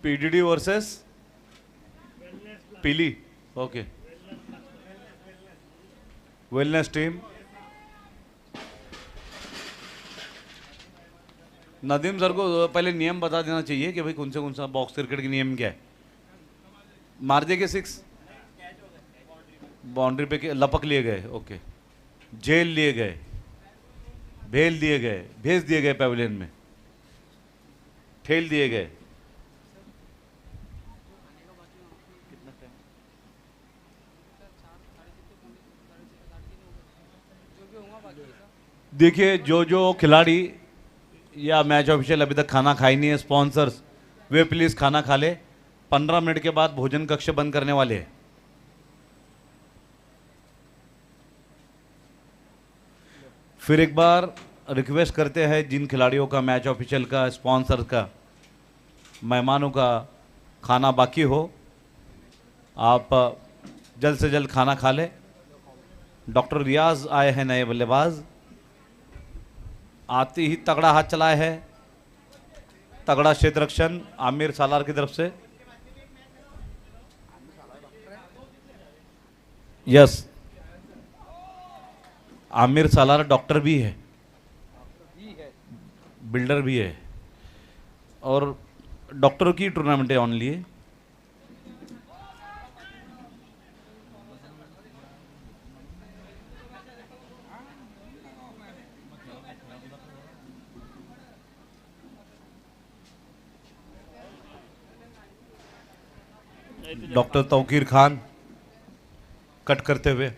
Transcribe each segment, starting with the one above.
PDD versus पीली। Okay, wellness team. Nadeem sir को पहले नियम बता देना चाहिए कि भाई कौन सा बॉक्स क्रिकेट के नियम क्या है। मार दिए के 6, बाउंड्री पे लपक लिए गए। ओके, जेल लिए गए, भेल दिए गए, भेज दिए गए पैवेलियन में, ठेल दिए गए। देखिए, जो जो खिलाड़ी या मैच ऑफिशियल अभी तक खाना खाई नहीं है, स्पॉन्सर्स, वे प्लीज खाना खा ले। 15 मिनट के बाद भोजन कक्ष बंद करने वाले हैं। फिर एक बार रिक्वेस्ट करते हैं जिन खिलाड़ियों का, मैच ऑफिशियल का, स्पॉन्सर का, मेहमानों का खाना बाकी हो, आप जल्द से जल्द खाना खा ले। डॉक्टर रियाज आए हैं, नए बल्लेबाज। आते ही तगड़ा हाथ चलाए है, तगड़ा क्षेत्र रक्षण आमिर सालार की तरफ से। यस, आमिर सालार डॉक्टर भी है, बिल्डर भी है, और डॉक्टरों की टूर्नामेंट है ओनली है। डॉक्टर तौकीर खान कट करते हुए।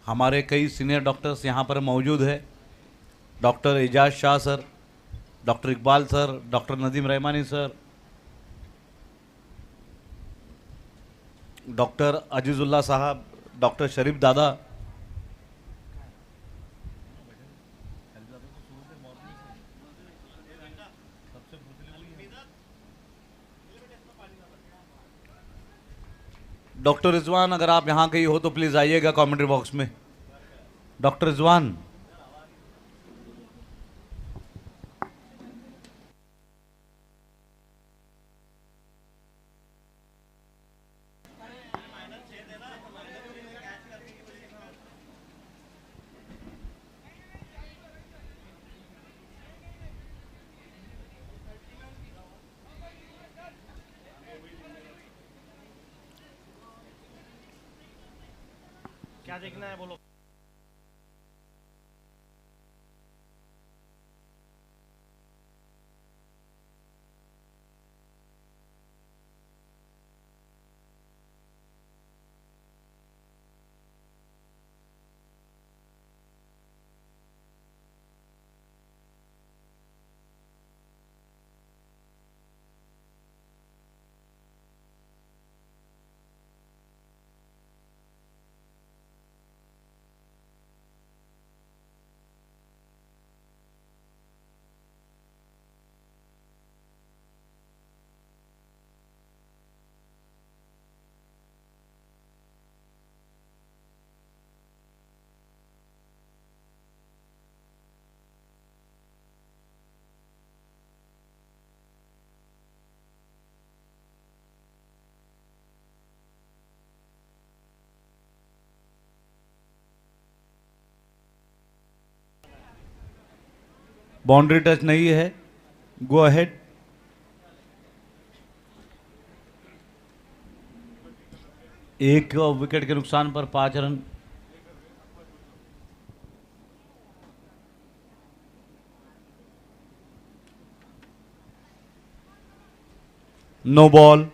हमारे कई सीनियर डॉक्टर्स यहाँ पर मौजूद है। Doctor Ejaz Shah sir, doctor Iqbal sir, doctor Nadeem Rahmani sir, doctor Azizullah साहब, डॉक्टर शरीफ दादा। डॉक्टर रिजवान, अगर आप यहाँ कहीं हो तो प्लीज़ आइएगा कमेंट्री बॉक्स में। डॉक्टर रिजवान। क्या देखना है बोलो। बाउंड्री टच नहीं है, गो अहेड। एक विकेट के नुकसान पर 5 रन। No ball.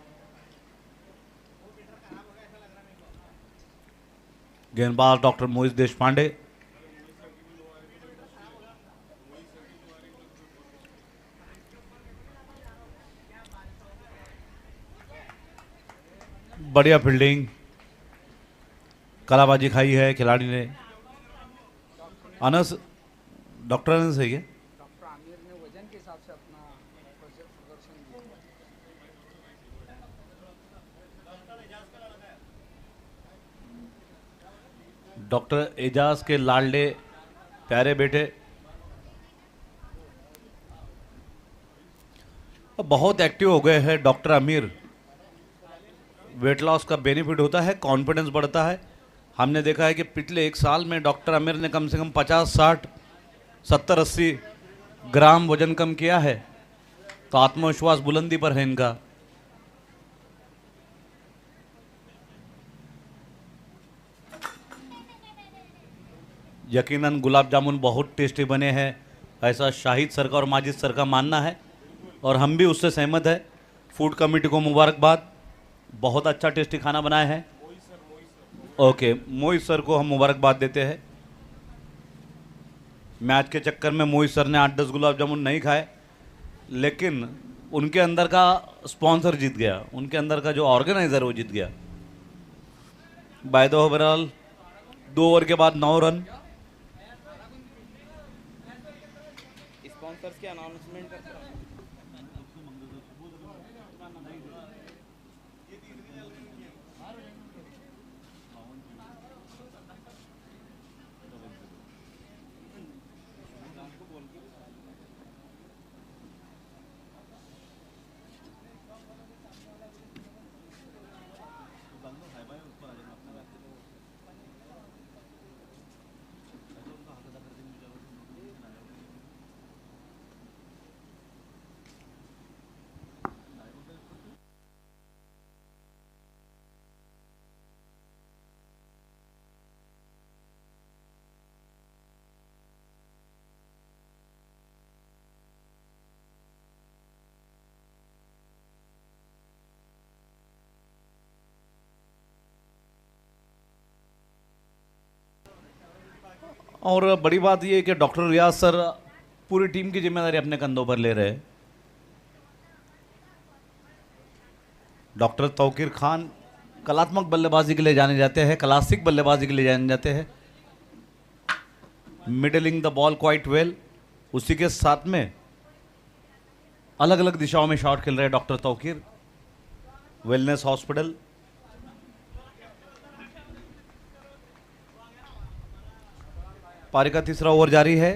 गेंदबाज डॉक्टर मोहित देश पांडे। बढ़िया फील्डिंग, कलाबाजी खाई है खिलाड़ी ने। अनस, डॉक्टर अनस है क्या? डॉक्टर आमिर ने वजन के हिसाब से अपना प्रदर्शन दिया। डॉक्टर एजाज के लाडले प्यारे बेटे। बहुत एक्टिव हो गए हैं डॉक्टर आमिर। वेट लॉस का बेनिफिट होता है, कॉन्फिडेंस बढ़ता है। हमने देखा है कि पिछले 1 साल में डॉक्टर आमिर ने कम से कम 50, 60, 70, 80 ग्राम वजन कम किया है। तो आत्मविश्वास बुलंदी पर है इनका। यकीनन गुलाब जामुन बहुत टेस्टी बने हैं, ऐसा शाहिद सर का और माजिद सर का मानना है, और हम भी उससे सहमत है। फूड कमेटी को मुबारकबाद, बहुत अच्छा टेस्टी खाना बनाया है। ओके, मोहित सर को हम मुबारकबाद देते हैं। मैच के चक्कर में मोहित सर ने 8-10 गुलाब जामुन नहीं खाए, लेकिन उनके अंदर का स्पॉन्सर जीत गया, उनके अंदर का जो ऑर्गेनाइजर वो जीत गया। बाय द ओवरऑल 2 ओवर के बाद 9 रन। स्पॉन्सर्स के अनाउंसमेंट और बड़ी बात ये है कि डॉक्टर रियाज सर पूरी टीम की जिम्मेदारी अपने कंधों पर ले रहे हैं। डॉक्टर तौकीर खान कलात्मक बल्लेबाजी के लिए जाने जाते हैं, क्लासिक बल्लेबाजी के लिए जाने जाते हैं, middling the ball quite well. उसी के साथ में अलग अलग दिशाओं में शॉट खेल रहे हैं डॉक्टर तौकीर। वेलनेस हॉस्पिटल, पारी का तीसरा ओवर जारी है।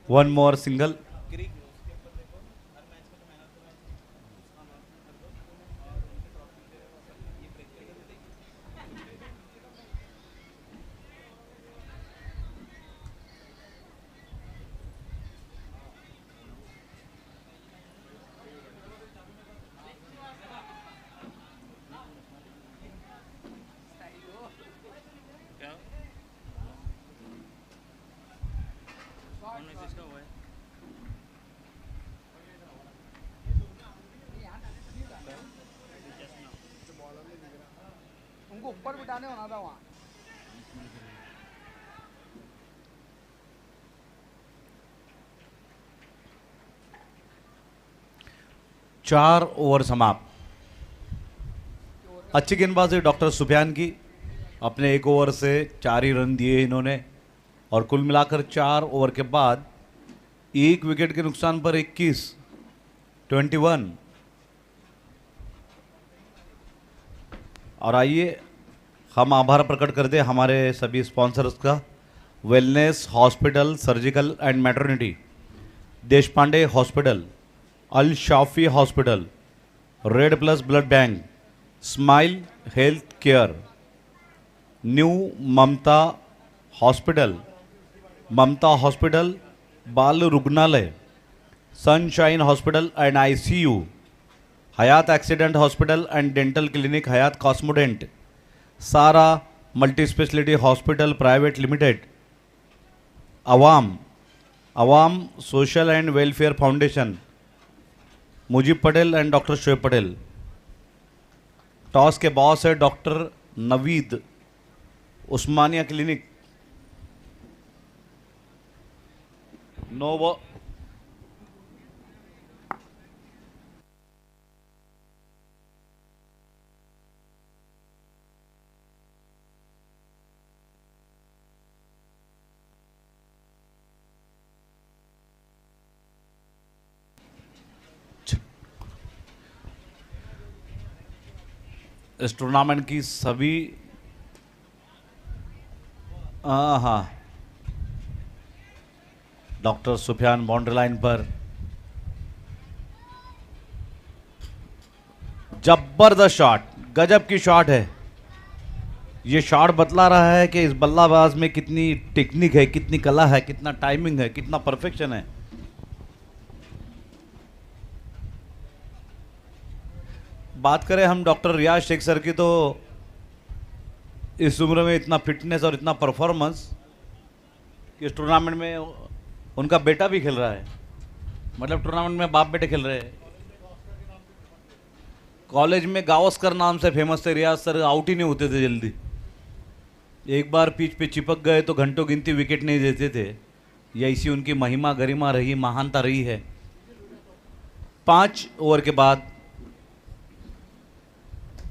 One more single. उनको ऊपर बिठाने होना था वहाँ। चार ओवर समाप्त। अच्छी गेंदबाजी डॉक्टर सुफियान की, अपने 1 ओवर से 4 ही रन दिए इन्होंने, और कुल मिलाकर 4 ओवर के बाद 1 विकेट के नुकसान पर 21। और आइए हम आभार प्रकट कर दें हमारे सभी स्पॉन्सर्स का। Wellness hospital, surgical and maternity, Deshpande hospital, Al Shafi hospital, red plus blood bank, smile health care, new Mamta hospital, Bal Rugnalaya, sunshine hospital and ICU, Hayat accident hospital and dental clinic, Hayat Cosmodent, Sara multi speciality hospital private limited, Awam social and welfare foundation, Mujeeb Patel and doctor Shoaib Patel. Toss के boss है doctor Naveed, Osmania clinic. No ball. इस tournament की सभी हाँ, doctor Sufiyan boundary line पर, जबरदस्त shot, गजब की शॉट है। ये शॉट बतला रहा है कि इस बल्लाबाज में कितनी टेक्निक है, कितनी कला है, कितना टाइमिंग है, कितना परफेक्शन है। बात करें हम डॉक्टर रियाज शेख सर की, तो इस उम्र में इतना फिटनेस और इतना परफॉर्मेंस कि इस टूर्नामेंट में उनका बेटा भी खेल रहा है। मतलब टूर्नामेंट में बाप बेटे खेल रहे हैं। कॉलेज में गावस्कर नाम से फेमस थे रियाज सर, आउट ही नहीं होते थे जल्दी। एक बार पिच पे चिपक गए तो घंटों गिनती विकेट नहीं देते थे। ये ऐसी उनकी महिमा गरिमा रही, महानता रही है। 5 ओवर के बाद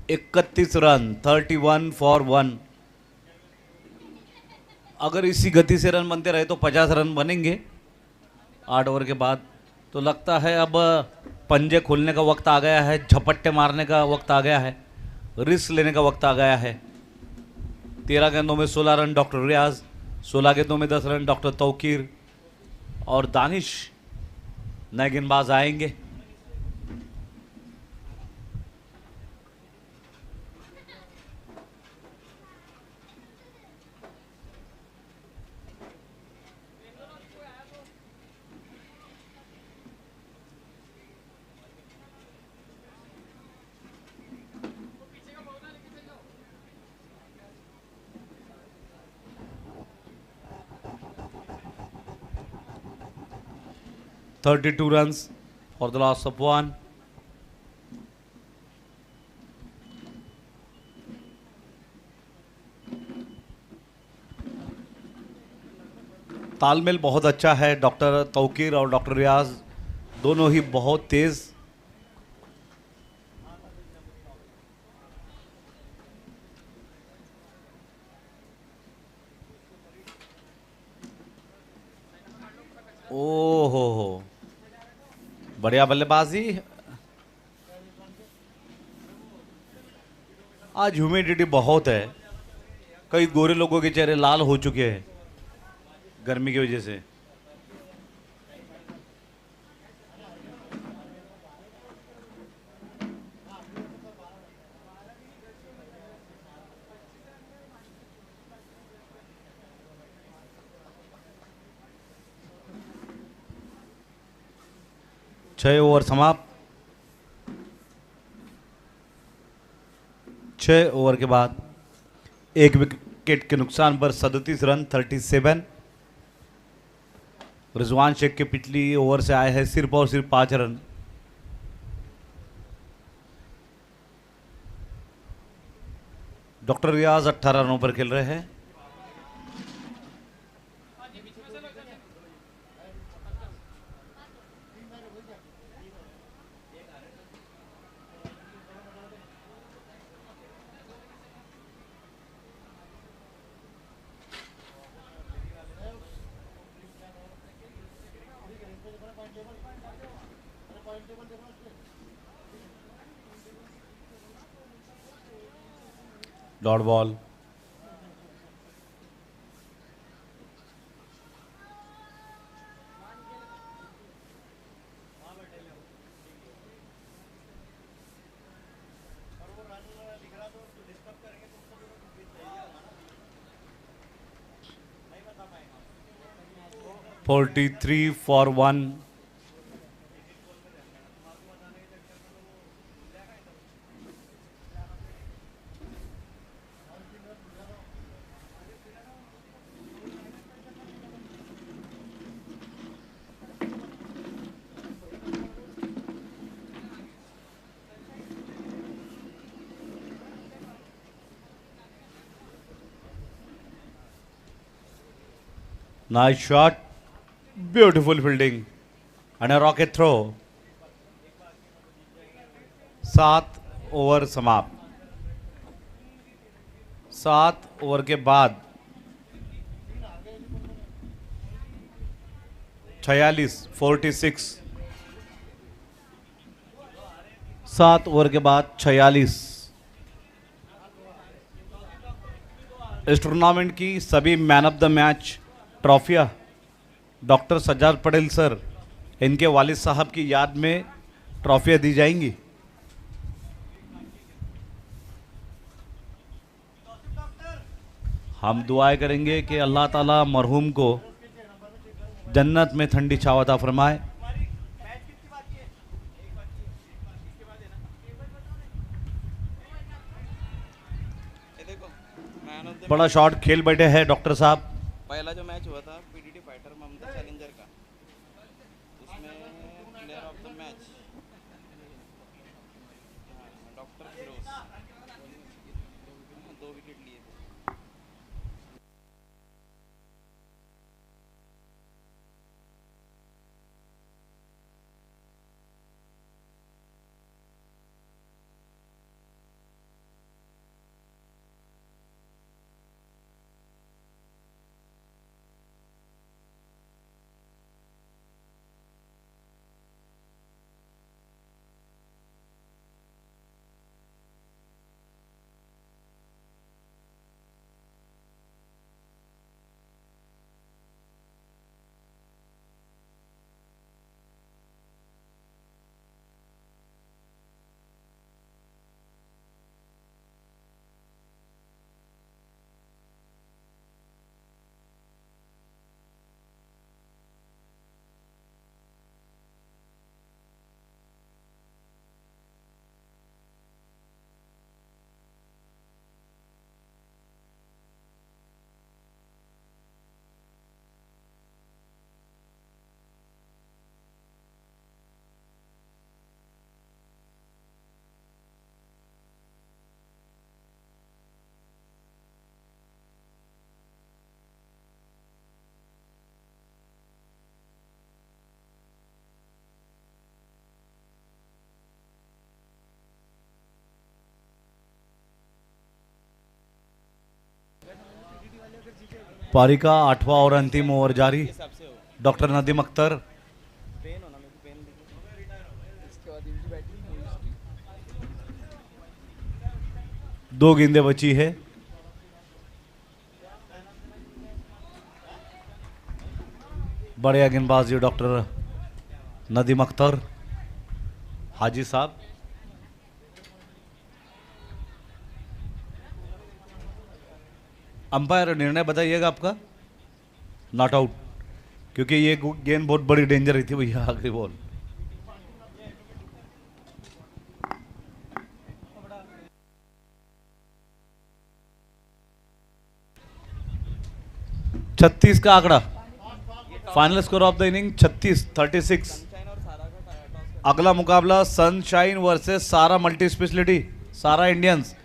31 रन, 31 फॉर 1। अगर इसी गति से रन बनते रहे तो 50 रन बनेंगे 8 ओवर के बाद। तो लगता है अब पंजे खोलने का वक्त आ गया है, झपट्टे मारने का वक्त आ गया है, रिस्क लेने का वक्त आ गया है। 13 गेंदों में 16 रन डॉक्टर रियाज, 16 गेंदों में 10 रन डॉक्टर तौकीर और दानिश नए गेंदबाज आएंगे। $32 runs for the loss of 1. तालमेल बहुत अच्छा है। डॉक्टर तौकीर और डॉक्टर रियाज दोनों ही बहुत तेज। ओहो, बढ़िया बल्लेबाजी। आज ह्यूमिडिटी बहुत है, कई गोरे लोगों के चेहरे लाल हो चुके हैं गर्मी की वजह से। छह ओवर समाप्त। 6 ओवर के बाद 1 विकेट के नुकसान पर 37 रन, 37। रिजवान शेख के पिछली ओवर से आए हैं सिर्फ और सिर्फ 5 रन। डॉक्टर रियाज 18 रनों पर खेल रहे हैं। Dot ball. $43 for 1। Nice shot. Beautiful fielding. And a rocket throw. 7 over समाप्त। 7 ओवर के बाद 46। 7 ओवर के बाद 46। इस टूर्नामेंट की सभी मैन ऑफ द मैच ट्रॉफियां डॉक्टर सज्जाद पटेल सर इनके वालिद साहब की याद में ट्रॉफियां दी जाएंगी। हम दुआएं करेंगे कि अल्लाह ताला मरहूम को जन्नत में ठंडी छाव अता फरमाए। बड़ा शॉट खेल बैठे हैं डॉक्टर साहब। पहला जो मैच हुआ था पीडीटी फाइटर ममता चैलेंजर का, उसमें player of the match doctor Firoz 2 wicket लिए थे। पारी का 8वां और अंतिम ओवर जारी। हिसाब से हो डॉक्टर नदीम अख्तर पेन होना, मेरे को पेन दिखे। इसके बाद इनकी बैटिंग हुई उसकी। 2 गेंदें बची है। बड़े गेंदबाज डॉक्टर नदीम अख्तर हाजी साहब। अंपायर निर्णय बताइएगा आपका। नॉट आउट, क्योंकि ये गेंद बहुत बड़ी डेंजर रही थी भैया। आखिरी बॉल छत्तीस का आंकड़ा। Final score of the inning 36। Sunshine और सारा का टॉस अगला मुकाबला sunshine versus Sara multi speciality, Sara Indians.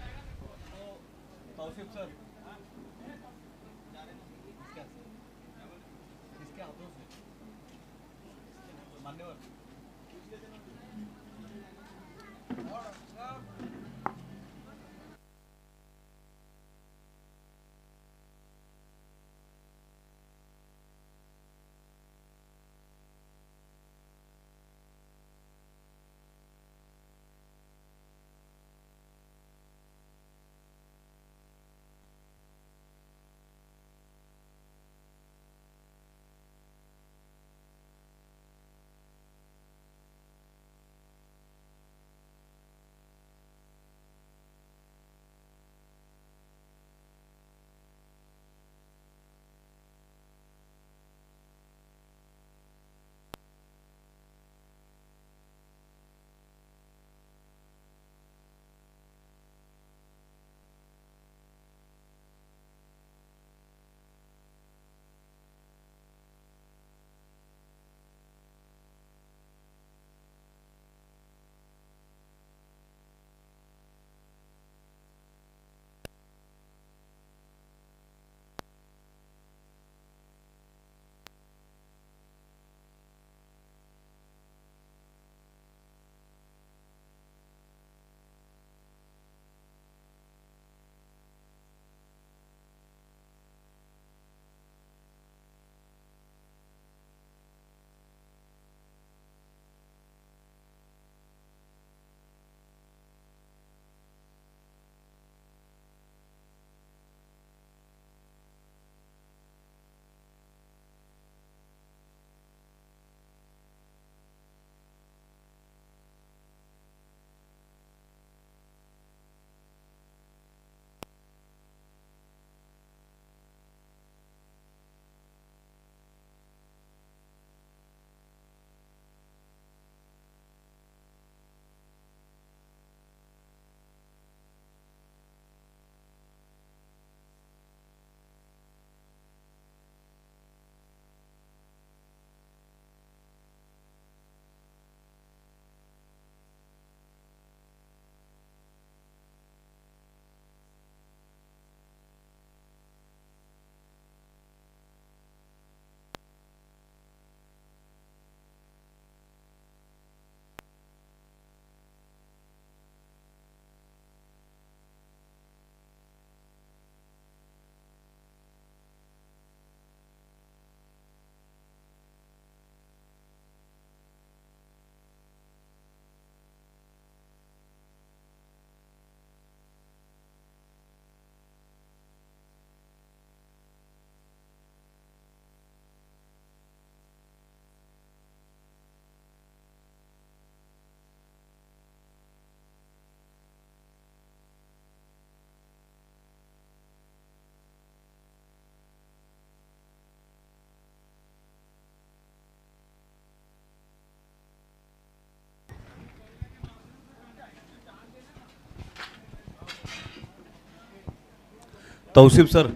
Tauseef sir,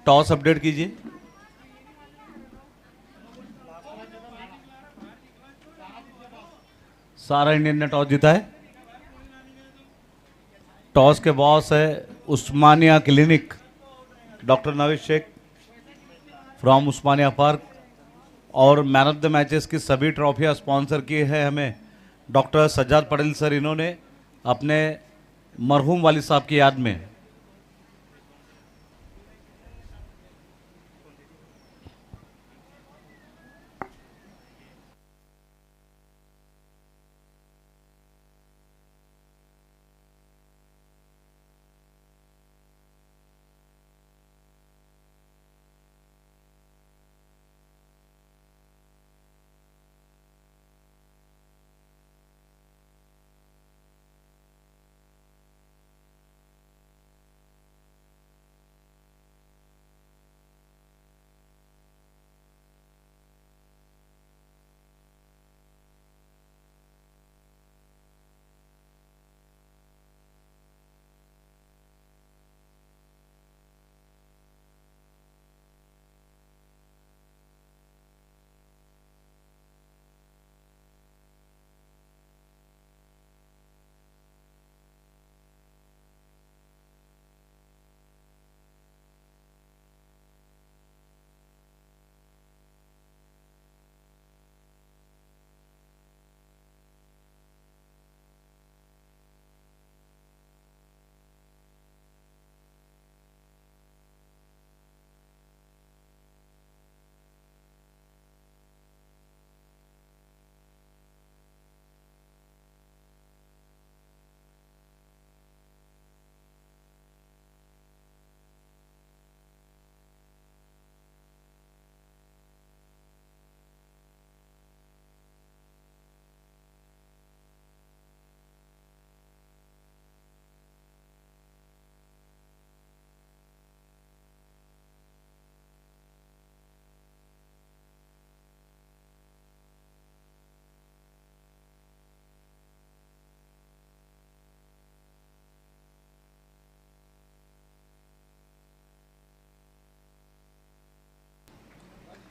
toss update कीजिए। सारा इंडियन ने टॉस जीता है। टॉस के बॉस है Osmania clinic, doctor Naveed Sheikh from Osmania park. और मैन ऑफ द मैचेस की सभी ट्रॉफियां स्पॉन्सर की है हमें डॉक्टर सज्जाद पटेल सर, इन्होंने अपने मरहूम वालिद साहब की याद में।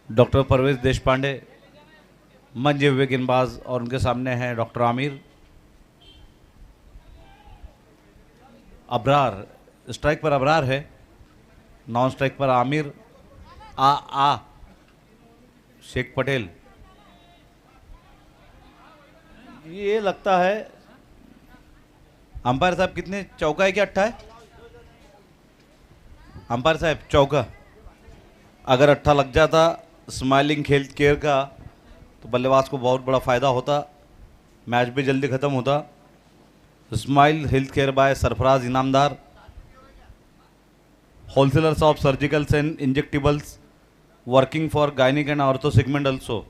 डॉक्टर परवेज देशपांडे मंच विवेक गेंदबाज, और उनके सामने हैं डॉक्टर आमिर। अबरार, स्ट्राइक पर अबरार है, नॉन स्ट्राइक पर आमिर। आ शेख पटेल। ये लगता है अंपायर साहब कितने, चौका है क्या अट्ठा है? अंपायर साहब चौका। अगर अट्ठा लग जाता स्माइलिंग हेल्थ केयर का तो बल्लेबाज को बहुत बड़ा फायदा होता, मैच भी जल्दी खत्म होता। Smile health care by Sarfaraz Inamdar, wholesalers of surgicals and injectables, working for gynaec and ortho segment also.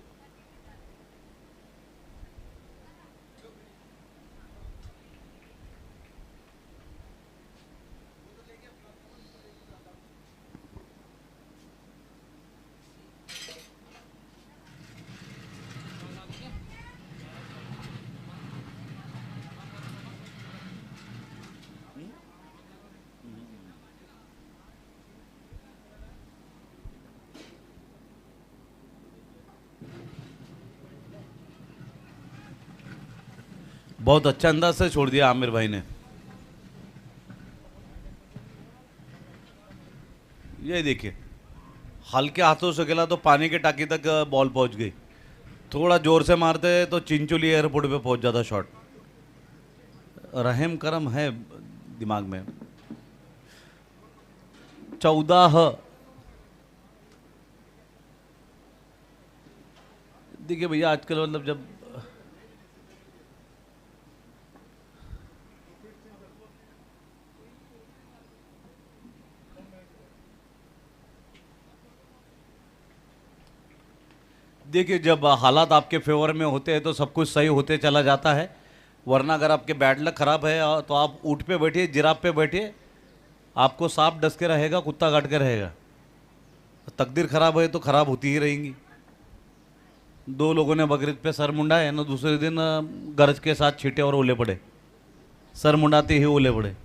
बहुत अच्छा अंदाज से छोड़ दिया आमिर भाई ने। ये देखिए, हल्के हाथों से खेला तो पानी के टाकी तक बॉल पहुंच गई। थोड़ा जोर से मारते तो चिंचोली एयरपोर्ट पे पहुंच जाता शॉट। रहम करम है दिमाग में। 14। देखिए भैया, आजकल मतलब जब देखिए, जब हालात आपके फेवर में होते हैं तो सब कुछ सही होते चला जाता है, वरना अगर आपके बैड लक खराब है तो आप ऊँट पे बैठिए, जिराफ पे बैठिए, आपको सांप डस के रहेगा, कुत्ता काट के रहेगा। तकदीर खराब है तो खराब होती ही रहेंगी। 2 लोगों ने बकरीद पे सर मुंडाए ना, दूसरे दिन गरज के साथ छींटे और ओले पड़े। सर मुंडाते ही ओले पड़े।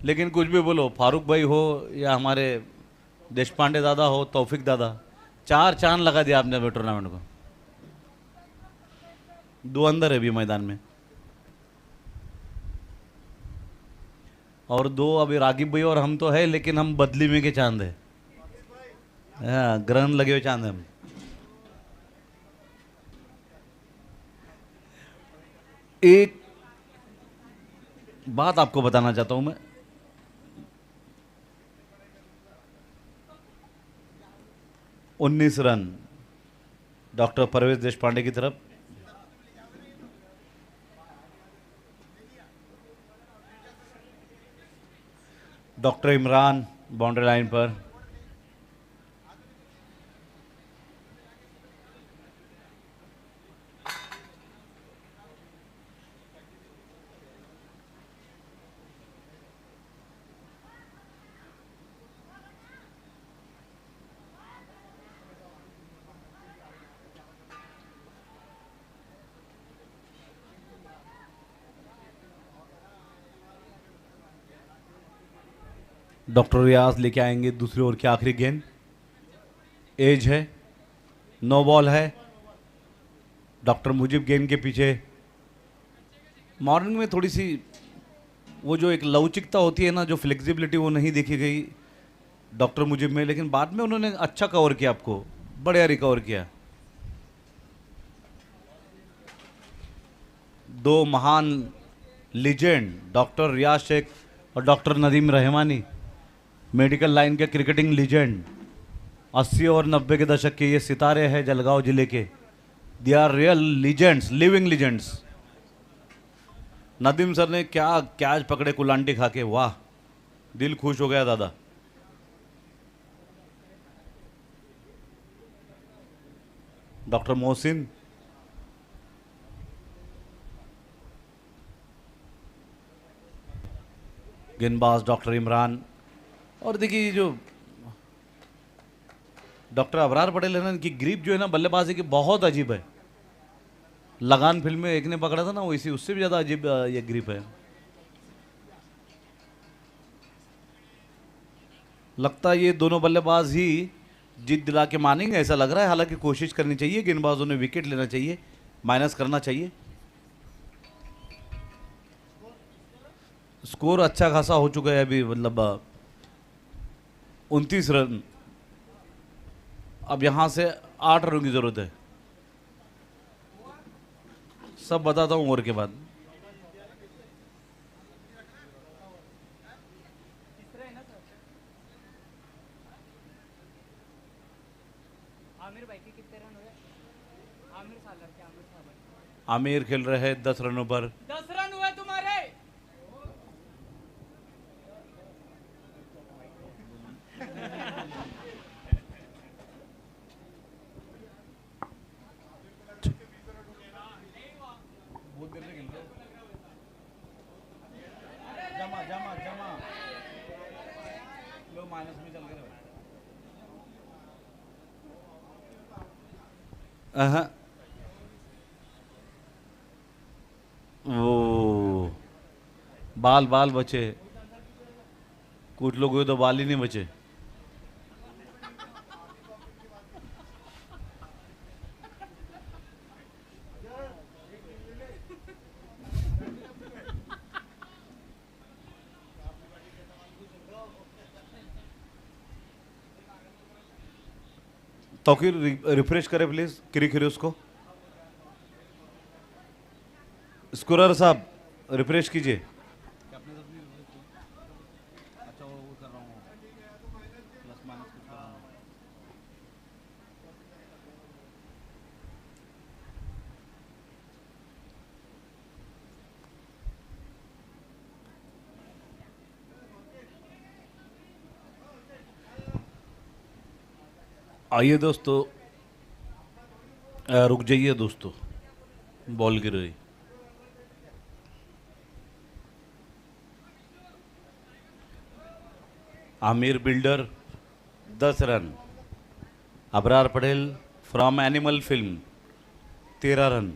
लेकिन कुछ भी बोलो, फारूक भाई हो या हमारे देशपांडे दादा हो, तौफिक दादा, 4 चांद लगा दिया आपने अभी टूर्नामेंट को। 2 अंदर है अभी मैदान में, और 2 अभी रागिब भाई और हम तो है, लेकिन हम बदली में के चांद है। हाँ, ग्रहण लगे हुए चांद है हम। एक बात आपको बताना चाहता हूं मैं, उन्नीस रन डॉक्टर परवेज देशपांडे की तरफ। डॉक्टर इमरान बाउंड्री लाइन पर। डॉक्टर रियाज लेके आएंगे दूसरी ओवर की आखिरी गेंद। एज है, नो बॉल है। डॉक्टर मुजीब गेंद के पीछे। मॉर्निंग में थोड़ी सी वो जो एक लवचिकता होती है ना, जो फ्लेक्सिबिलिटी, वो नहीं देखी गई डॉक्टर मुजीब में, लेकिन बाद में उन्होंने अच्छा कवर किया, आपको बढ़िया रिकवर किया। 2 महान लीजेंड डॉक्टर रियाज शेख और doctor Nadeem Rahmani, medical line के क्रिकेटिंग लीजेंड, 80 और 90 के दशक के ये सितारे हैं जलगांव जिले के। They are real legends, living legends. Nadeem sir ने क्या कैच पकड़े कुलांटी खा के, वाह, दिल खुश हो गया दादा। डॉक्टर मोहसिन, गेंदबाज डॉक्टर इमरान। और देखिए ये जो डॉक्टर अबरार पटेल है ना, इनकी ग्रिप जो है ना बल्लेबाजी की बहुत अजीब है। लगान फिल्म में एक ने पकड़ा था ना, वो इसी उससे भी ज्यादा अजीब ये ग्रिप है। लगता है ये दोनों बल्लेबाज ही जीत दिला के मानेंगे, ऐसा लग रहा है। हालांकि कोशिश करनी चाहिए, गेंदबाजों ने विकेट लेना चाहिए, माइनस करना चाहिए। स्कोर अच्छा खासा हो चुका है अभी, मतलब 29 रन। अब यहां से 8 रनों की जरूरत है। सब बताता हूं ओवर के बाद। आमिर भाई के कितने रन हुए? आमिर सालर के, आमिर सालर आमिर खेल रहे हैं 10 रनों पर। 10 रन हुए तुम्हारे। जमा जमा जमा लो, माइनस में चल गए। वो बाल बाल बचे, कुछ लोग हुए तो बाल ही नहीं बचे। तौकीर रिफ्रेश करें प्लीज, क्री खिरे उसको। स्कोरर साहब रिफ्रेश कीजिए। अच्छा वो कर रहा हूँ, प्लस माइनस कुछ कर रहा हूँ। आइए दोस्तों, रुक जाइए दोस्तों, बॉल गिर रही। Aamir builder 10 run. Abrar Patel from animal film 13 run.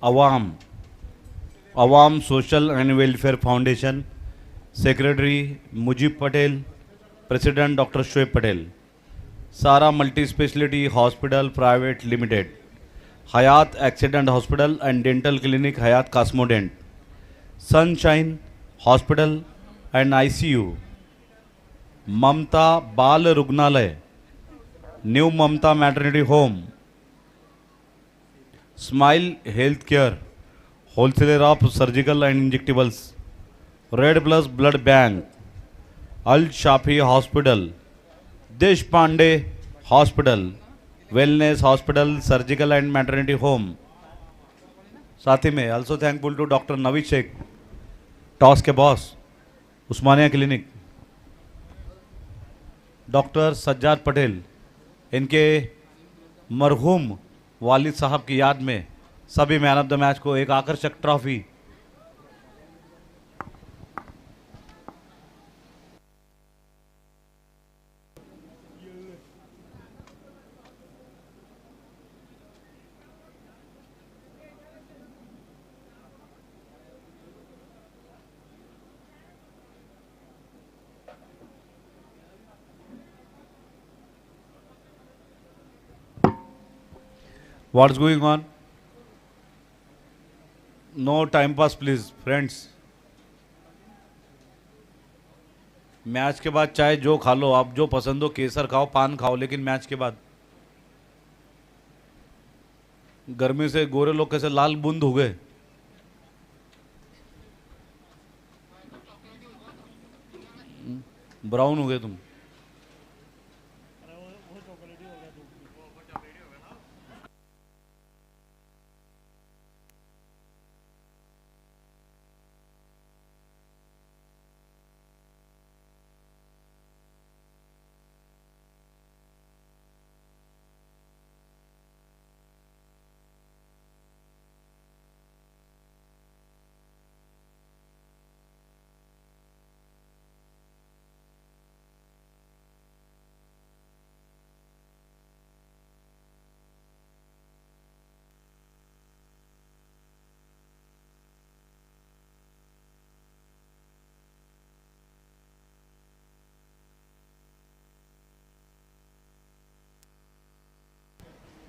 Awam Awam social and welfare foundation, secretary Mujeeb Patel, president doctor Shoaib Patel. Sara multi speciality hospital private limited, Hayat accident hospital and dental clinic Hayat Cosmodent, sunshine hospital and ICU, Mamta Bal Rugnalaya, new Mamta maternity home, smile health care, wholesaler of surgical and injectables, red plus blood bank, Al Shafi hospital, देश Pandey hospital, wellness hospital, surgical and maternity home. साथ ही में also thankful to doctor Naveed Shaikh, toss के boss, Osmania clinic, doctor Sajjad Patel, इनके मरहूम वालिद साहब की याद में सभी मैन ऑफ द मैच को एक आकर्षक trophy What's going on? No time pass please, friends. Match के बाद चाहे जो खा लो, आप जो पसंद हो, केसर खाओ, पान खाओ, लेकिन मैच के बाद गर्मी से गोरे लोग कैसे लाल बूंद हो गए। ब्राउन हो गए तुम।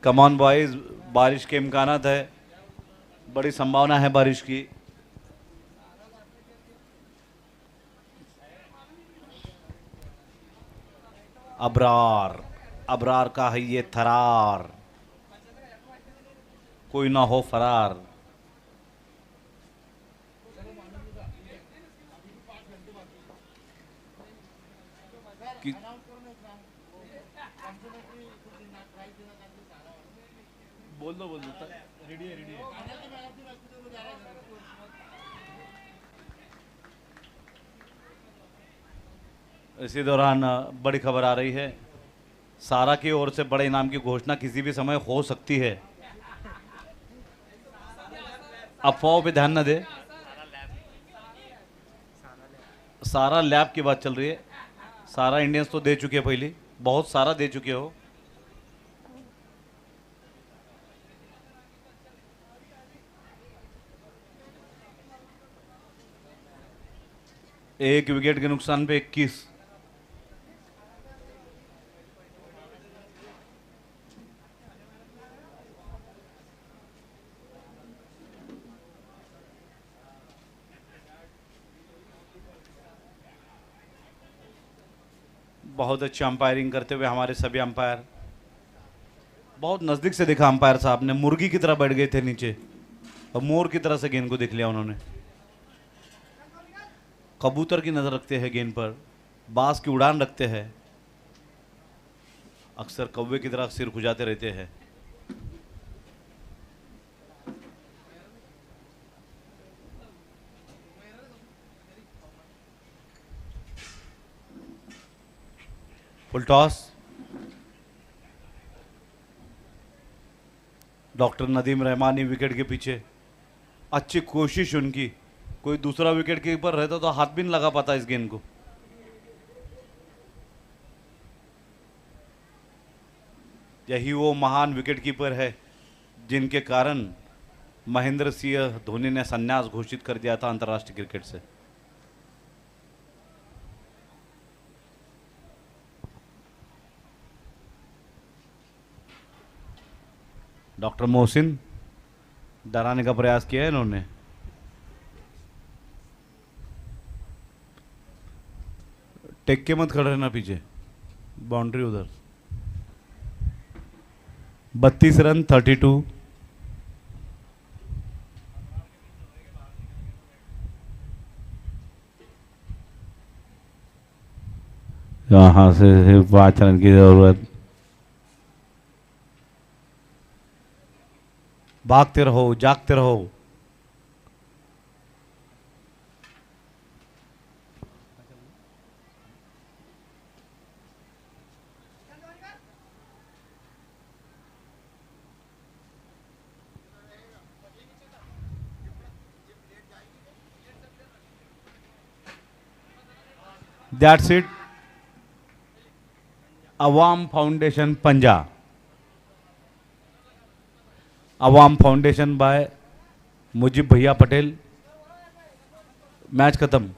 कमॉन बॉयज, बारिश के इम्कानात है, बड़ी संभावना है बारिश की। अबरार अबरार का है ये थरार, कोई ना हो फरार। कि बोल दो रेडी है रेडी है। इसी दौरान बड़ी खबर आ रही है, सारा की ओर से बड़े इनाम की घोषणा किसी भी समय हो सकती है। अफवाहों पे ध्यान न दे। सारा लैब की बात चल रही है। सारा इंडियंस तो दे चुके हैं, पहले बहुत सारा दे चुके हो। एक विकेट के नुकसान पे 21। बहुत अच्छी अंपायरिंग करते हुए हमारे सभी अंपायर, बहुत नजदीक से देखा अंपायर साहब ने, मुर्गी की तरह बैठ गए थे नीचे और मोर की तरह से गेंद को देख लिया उन्होंने। कबूतर की नज़र रखते हैं गेंद पर, बाज की उड़ान रखते हैं, अक्सर कौवे की तरह सिर खुजाते रहते हैं। Full toss, doctor Nadeem Rahmani wicket के पीछे, अच्छी कोशिश उनकी, कोई दूसरा विकेट कीपर रहता तो हाथ भी नहीं लगा पाता इस गेंद को। यही वो महान विकेट कीपर है जिनके कारण महेंद्र सिंह धोनी ने संन्यास घोषित कर दिया था अंतर्राष्ट्रीय क्रिकेट से। डॉक्टर मोहसिन डराने का प्रयास किया है इन्होंने। टेक के मत खड़े रहना पीछे, बाउंड्री उधर। 32 रन 32। यहां से सिर्फ 5 रन की जरूरत। भागते रहो, जागते रहो। That's it. अवाम फाउंडेशन पंजा, अवाम फाउंडेशन बाय मुजीब भैया पटेल। मैच खत्म।